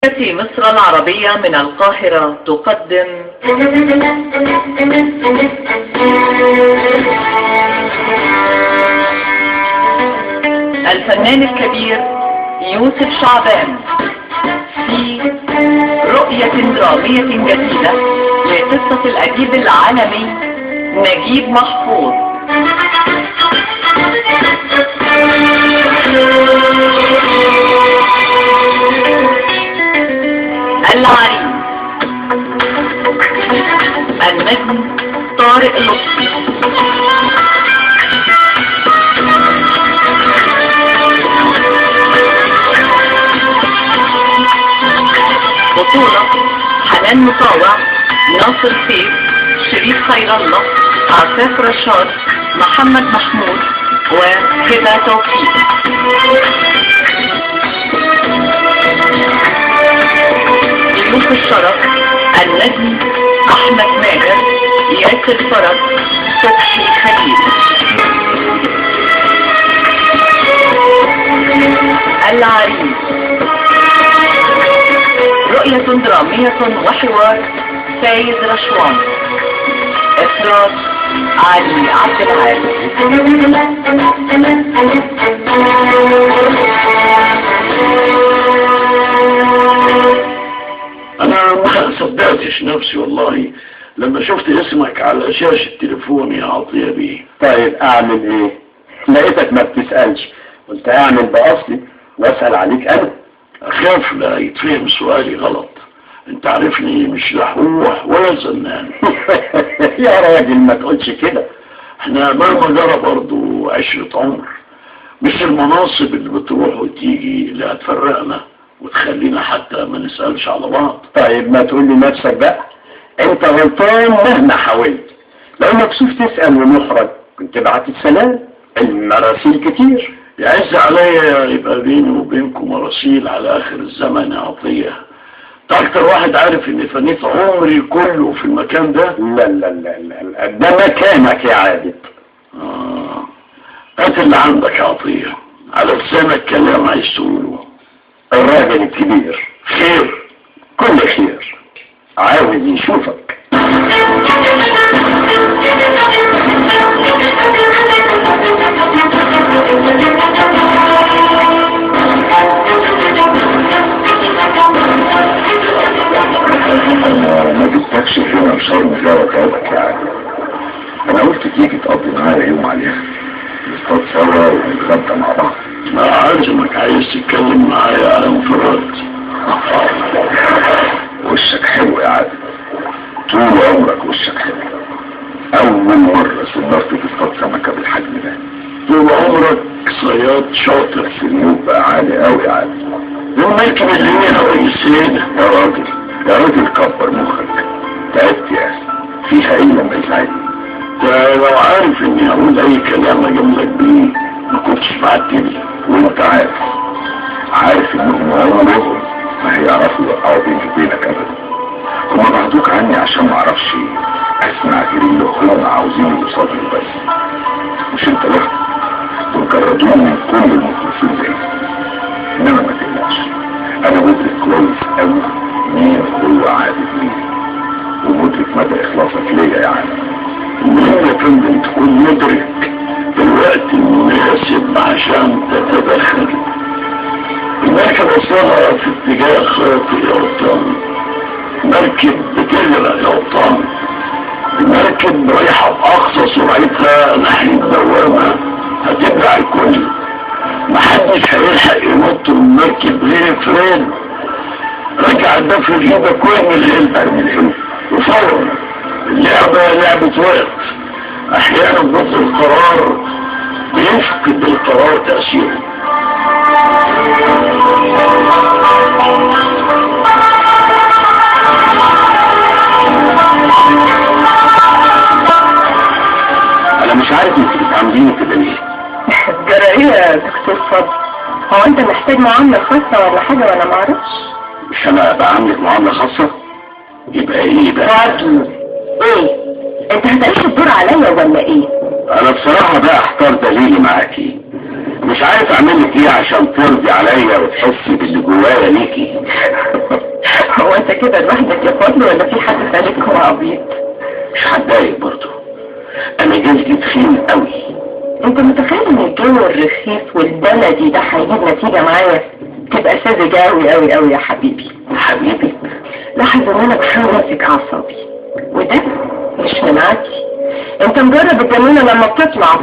مصر العربية من القاهرة تقدم الفنان الكبير يوسف شعبان في رؤية درامية جديدة لقصة الأديب العالمي نجيب محفوظ. العريس. النجم طارق لطفي. بطولة حنان مطاوع، ناصر سيف، شريف خير الله، عفاف رشاد، محمد محمود وهبة توفيق. ضيوف الشرف النجم احمد ماهر، ياسر فرج، صبحي خليل. العريس. رؤية درامية وحوار فايز رشوان. إخراج علي عبد العال. أنا ما صدقتش نفسي والله لما شفت اسمك على شاشة تليفوني يا عطية بيه. طيب أعمل إيه؟ لقيتك ما بتسألش، قلت أعمل بأصلي وأسأل عليك أنا. أخاف لا يتفهم سؤالي غلط، أنت عارفني مش لحوح ولا زنان. يا راجل ما تقولش كده، احنا مهما جرى برضو عشرة عمر، مش المناصب اللي بتروح وتيجي اللي هتفرقنا وتخلينا حتى ما نسألش على بعض. طيب ما تقول لنفسك بقى، انت غلطان مهما حاولت. لو مكسوف تسأل ومحرج كنت بعت السلام، المراسيل كتير. يعز عليا يبقى بيني وبينكم مراسيل على آخر الزمن يا عطية. اكتر واحد عارف اني فنيت عمري كله في المكان ده. لا لا لا لا، ده مكانك يا عابد. هات اللي عندك يا عطية، على لسانك كلام عايز تقوله. الراجل الكبير خير، كل خير، عاوز يشوفك. انا ما جبتكش هنا شرم جارك عيبك يا عادل. انا قلت تيجي تقضي معايا يوم على الاخر، نصطاد سوا ونتغدى مع بعض. ما عازمك عايز تتكلم معايا على انفراد. وشك حلو يا عادل، طول عمرك وشك حلو. اول مرة صدرت تصطاد سمكة بالحجم ده. طول عمرك صياد شاطر. في الموت بقى عالي قوي يا عادل. يوم مركب الليلة والسيدة. يا راجل يا راجل كبر مخك، تعبت يا اخي، فيها ايه لما يساعدني؟ ده لو عارف اني هقول اي كلام اجملك بيه ما كنتش بعتني. وانت عارف انهم عمرهم ما هيعرفوا يوقعوا بيني وبينك ابدا. هما بعدوك عني عشان ما اعرفش اسمع غير اللي هم عاوزين يوصلوا بس. مش انت لوحدك، دول جردوني من كل المخلصين زيي. انما ما تقلقش، انا مدرك كويس قوي مين هو عابد مين، ومدرك مدى اخلاصك ليا يا عم. المهم يا فندم تكون مدرك الوقت المناسب عشان تتدخل. المركب وصلها في اتجاه خاطئ يا قبطان، مركب بتغرق يا قبطان، المركب رايحة بأقصى سرعتها ناحية الدوامة، هتبلع الكل. محدش هيلحق ينط من المركب غير فريد. رجع الدفع ايدك كوين من الهند وفورا. اللعبة لعبة وقت، احيانا بطل القرار بيفقد القرار تأثيره. انا مش عارف انتوا بتعامليني كده ليه. جرى ايه يا دكتور فضل؟ هو انت محتاج معاملة خاصة ولا حاجة ولا معرفش؟ مش انا بعاملك معاملة خاصة؟ يبقى ايه بقى؟ فضل ايه؟ انت هتعيش الدور عليا ولا ايه؟ انا بصراحة بقى احتار دليلي معاكي، مش عارف اعمل لك ايه عشان ترضي عليا وتحسي باللي جوايا ليكي. انت كده لوحدك يا فضل ولا في حد ثالث هو عبيط؟ مش هتضايق برضه، انا جلدي تخين قوي. انت متخيل ان الجو الرخيص والبلدي ده هيجيب نتيجة معايا؟ تبقى ساذج قوي قوي قوي يا حبيبي. حبيبي لاحظ ان انا بحاول امسك اعصابي، وده مش من عادي. انت مجرب الجنونة لما بتطلع.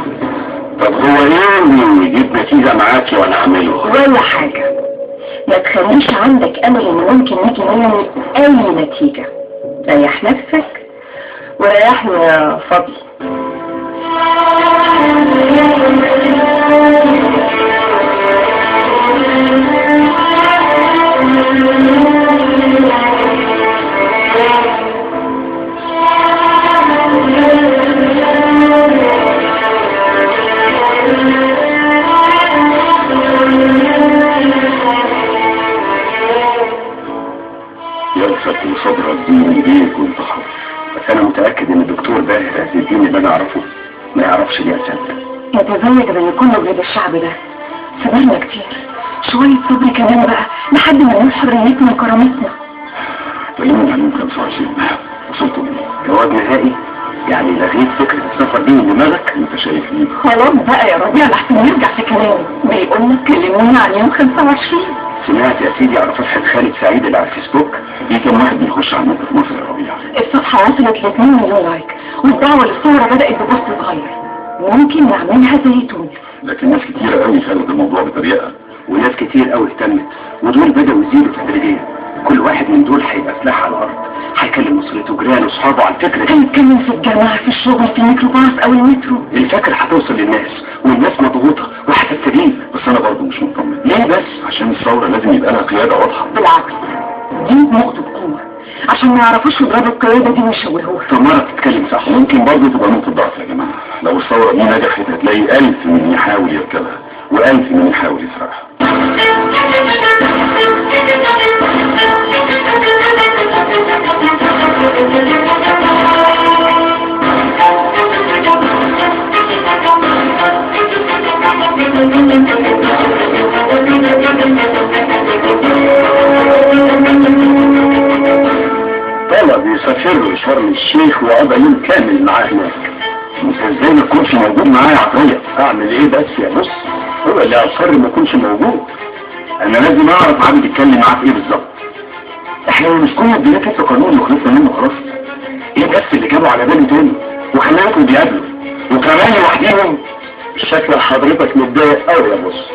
طب هو ايه اللي يجيب نتيجة معاكي وانا اعمله؟ ولا حاجة. ما تخليش عندك امل ان ممكن يجي مني اي نتيجة. ريح نفسك وريحني يا فضل. يرفق صدرك ديني ليك وانت حر. بس انا متأكد ان الدكتور باهر عز الدين اللي انا اعرفه ما يعرفش ليه اسد. نتزوج زي كل ولاد الشعب ده. صبرنا كتير، شوية صبر كمان بقى لحد ما نقول حريتنا وكرامتنا. كلموني عن يوم 25 وصلتوا ليه؟ جواب نهائي؟ يعني لغيت فكرة السفر دي من دماغك؟ انت شايف ايه؟ خلاص بقى يا ربيع لحسن نرجع في كلامي. بيقول لك كلموني عن يوم 25. سمعت يا سيدي على صفحة خالد سعيد اللي على الفيسبوك؟ في كم واحد بيخش على النت في مصر يا ربيع؟ الصفحة وصلت ل 2 مليون لايك، والدعوة للصورة بدأت ببوست صغير. ممكن نعملها زي تونس. لكن ناس كتيرة قوي خدت الموضوع بطريقة، وناس كتير قوي اهتمت، ودول بدأوا يزيدوا تدريجيا. كل واحد من دول هيبقى سلاح على الارض، هيكلم اسرته وجيرانه واصحابه على الفكره دي، هيتكلم في الجامعه، في الشغل، في الميكروباص او المترو. الفكره هتوصل للناس، والناس مضغوطه وهتستجيب. بس انا برضه مش مطمن. ليه بس؟ عشان الثوره لازم يبقى لها قياده واضحه. بالعكس، دي نقطه قوه، عشان ما يعرفوش يضربوا القياده دي ويشوهوها. طب مرة تتكلم صح، ممكن برضه تبقى نقطه ضعف يا جماعه. لو الثوره دي نجحت هتلاقي 1000 من يحاول يركبها و1000 من يحاول يسرقها. طلب يسافر شرم الشيخ وقضى يوم كامل معاه هناك. انت ازاي ما تكونش موجود معايا عطية؟ اعمل ايه بس يا بص؟ هو اللي اصر ما يكونش موجود. انا لازم اعرف عادل يتكلم معاه في ايه بالظبط. احنا مش كنا ادينا كده قانون وخلصنا منه خلاص. ايه بس اللي جابوا على باله تاني وخلاكم بيقابلوا وكمان لوحديهم؟ شكل حضرتك متضايق قوي يا بص.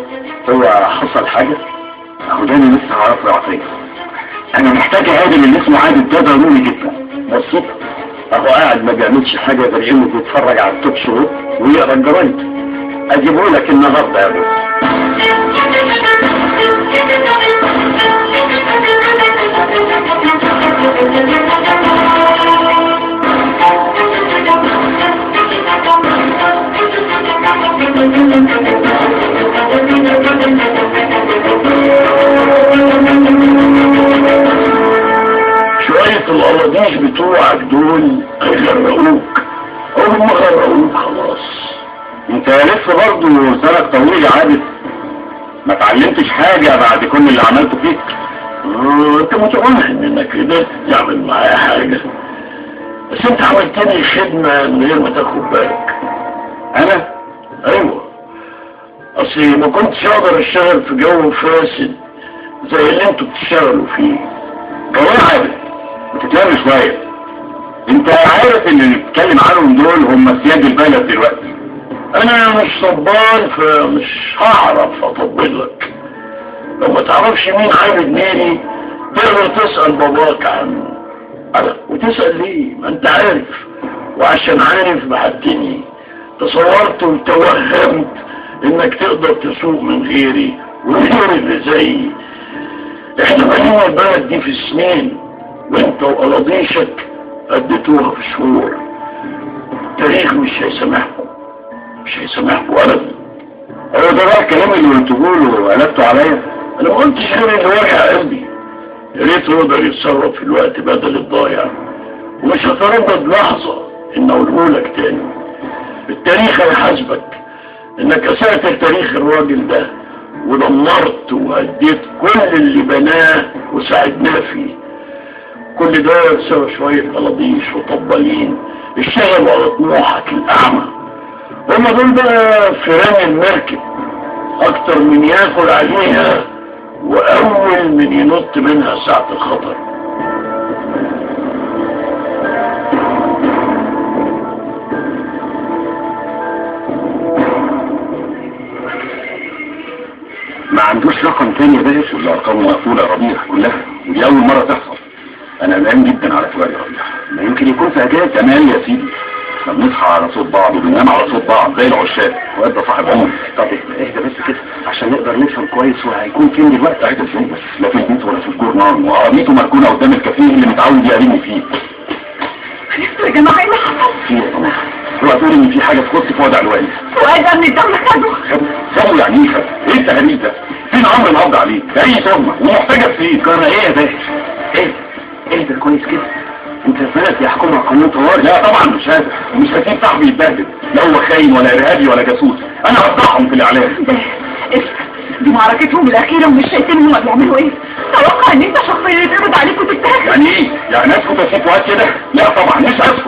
هو حصل حاجه؟ اهو ده انا لسه هعرفه يا عطيه. انا محتاج عادل اللي اسمه عادل ده ضروري جدا. بسيطه، اهو قاعد ما بيعملش حاجه غير انه بيتفرج على التوك شو ويقرا الجرايد. اجيبه لك النهارده يا بص. شوية الأراضيش بتوعك دول هيغرقوك، هم غرقوك خلاص. انت لسه برضه سنك طويل يا عادل، ما اتعلمتش حاجة بعد كل اللي عملته فيك. انت متوهم انك قدرت تعمل معايا حاجة، بس انت عملتني خدمة من غير ما تاخد بالك. انا؟ ايوه، اصلي ما كنتش اقدر اشتغل في جو فاسد زي اللي انتوا بتشتغلوا فيه. جواب عادل، بتتلم شوية. انت عارف ان اللي بتتكلم عنهم دول هم سياد البلد دلوقتي. انا مش صبان فمش هعرف اطبل لك. لو ما تعرفش مين عابد ميري تقدر تسأل باباك عنه. وتسأل ليه؟ ما انت عارف، وعشان عارف بعتني. تصورت وتوهمت انك تقدر تسوق من غيري وغير اللي زيي. احنا بنينا البلد دي في سنين، وانت وقراضيشك اديتوها في شهور. التاريخ مش هيسامحكم، مش هيسامحكم ابدا. هو ده بقى الكلام اللي قلتوه له وقلبتوا عليا؟ انا ما قلتش غير اللي وجع قلبي. يا ريت يقدر يتصرف في الوقت بدل الضايع، ومش هتردد لحظه ان اقوله لك تاني. التاريخ هيحاسبك انك اسأت تاريخ الراجل ده ودمرت وهديت كل اللي بناه وساعدناه فيه. كل ده بسبب شوية قلاضيش وطبالين اشتغلوا على طموحك الأعمى. هما دول بقى فيران المركب، أكتر من ياكل عليها وأول من ينط منها ساعة الخطر. ما عندوش رقم تاني يا باشا؟ الارقام مقفوله يا ربيع كلها، ودي اول مره تحصل. انا قلقان جدا على سؤال يا ربيع. ما يمكن يكون في اجازه كمان يا سيدي. احنا بنصحى على صوت بعض وبننام على صوت بعض زي العشاق، وقت ده صاحب عمر. طب اهدى بس كده عشان نقدر نفهم كويس هو هيكون فين دلوقتي. اهدى فين بس؟ لا في البيت ولا في الجورنال، وعربيته مركونه قدام الكافيه اللي متعود يقابلني فيه. يا جماعه ايه اللي حصل؟ في يا جماعه هو قالوا ان في حاجه تخص فؤاد علواني. فؤاد امن الدوله خده. خده يعني ايه؟ ايه التهريج ده؟ فين عمرو القبض عليه؟ ده اي تهمه ومحتاجه فين؟ كان ايه يا باشا؟ ايه ده كويس كده؟ انت البلد يحكمها قانون طوارئ؟ لا طبعا مش هذا، ومش هسيب صاحبي يتبهدل، لا هو خاين ولا ارهابي ولا جاسوس، انا هفضحهم في الاعلام. ده دي معركتهم الاخيره ومش شايفين هما بيعملوا ايه؟ توقع ان انت شخصيا يتقبض عليك وتتهز. يعني ايه؟ يعني اسكت اسيب فؤاد كده؟ لا طبعا مش اسكت.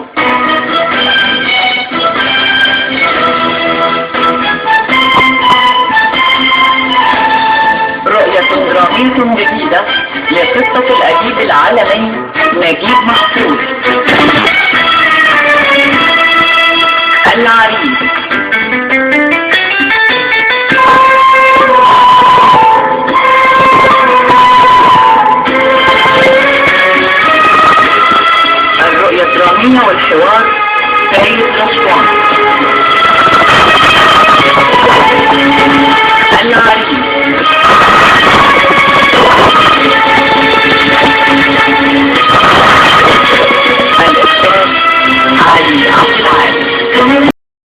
رؤية درامية جديدة لقصة الأديب العالمي نجيب محفوظ. العريس. الرؤية الدرامية والحوار سيد رشوان.